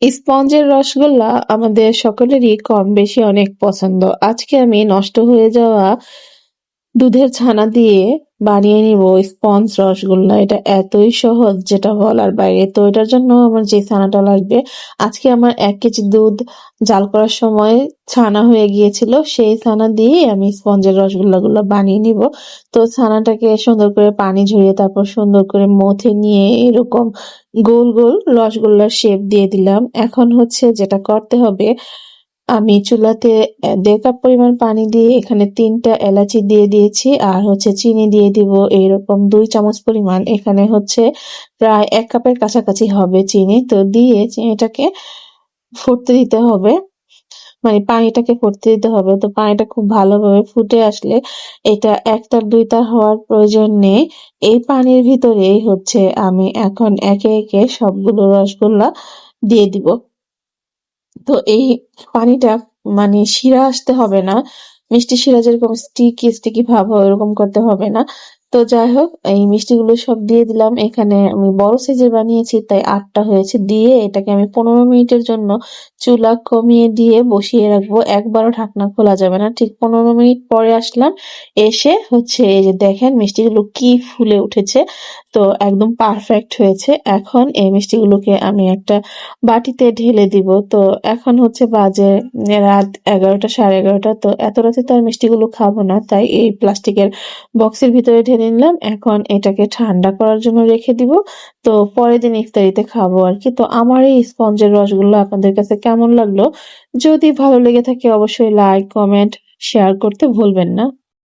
স্পঞ্জের রসগোল্লা আমাদের সকলেরই কম বেশি অনেক পছন্দ। আজকে আমি নষ্ট হয়ে যাওয়া দুধের ছানা দিয়ে বানিয়ে নিব স্পঞ্জ রসগোল্লা। এটা এতই সহজ যেটা বলার বাইরে। তো এটার জন্য আমার যে ছানাটা লাগবে, আজকে আমার ১ কেজি দুধ জাল করার সময় ছানা হয়ে গিয়েছিল। সেই ছানা দিয়েই আমি স্পঞ্জের রসগোল্লাগুলো বানিয়ে নিব। তো ছানাটাকে সুন্দর করে পানি ঝরিয়ে তারপর সুন্দর করে মথে নিয়ে এরকম গোল গোল রসগোল্লার শেপ দিয়ে দিলাম। এখন হচ্ছে যেটা করতে হবে, আমি চুলাতে ১.৫ কাপ পরিমাণ পানি দিয়ে এখানে ৩ টা এলাচি দিয়ে দিয়েছি, আর হচ্ছে চিনি দিয়ে দিব এইরকম ২ চামচ পরিমাণ। এখানে হচ্ছে প্রায় ১ কাপের কাছাকাছি হবে চিনি। তো দিয়ে চিনিটাকে ফুটতে দিতে হবে, মানে পানিটাকে ফুটতে দিতে হবে। তো পানিটা খুব ভালোভাবে ফুটে আসলে, এটা ১ তার ২ তার হওয়ার প্রয়োজন নেই। এই পানির ভিতরেই হচ্ছে আমি এখন একে একে সবগুলো রসগোল্লা দিয়ে দিব। তো এই পানিটা মানে শিরা আসতে হবে না। মিষ্টি শিরা যেরকম স্টিকি স্টিকি ভাব হয় ওরকম করতে হবে না। তো যাই হোক, এই মিষ্টিগুলো সব দিয়ে দিলাম। এখানে আমি বড় সাইজের বানিয়েছি তাই ৮ টা হয়েছে। দিয়ে এটাকে আমি ১৫ মিনিটের জন্য চুলা কমিয়ে দিয়ে বসিয়ে রাখবো। একবারও ঢাকনা খোলা যাবে না। ঠিক ১৫ মিনিট পরে আসলাম। এসে হচ্ছে এই যে দেখেন মিষ্টিগুলো কি ফুলে উঠেছে। তো একদম পারফেক্ট হয়েছে। এখন এই মিষ্টিগুলোকে আমি একটা বাটিতে ঢেলে দিব। তো এখন হচ্ছে বাজে রাত ১১টা ১১:৩০। তো এত রাতে তো আর মিষ্টিগুলো খাবো না, তাই এই প্লাস্টিকের বক্সের ভিতরে ঢেলে নিলাম। এখন এটাকে ঠান্ডা করার জন্য রেখে দিব। তো পরের দিন ইফতারিতে খাবো আর কি। তো আমার এই স্পঞ্জের রসগোল্লা আপনাদের কাছে কেমন লাগলো? যদি ভালো লেগে থাকে অবশ্যই লাইক, কমেন্ট, শেয়ার করতে ভুলবেন না।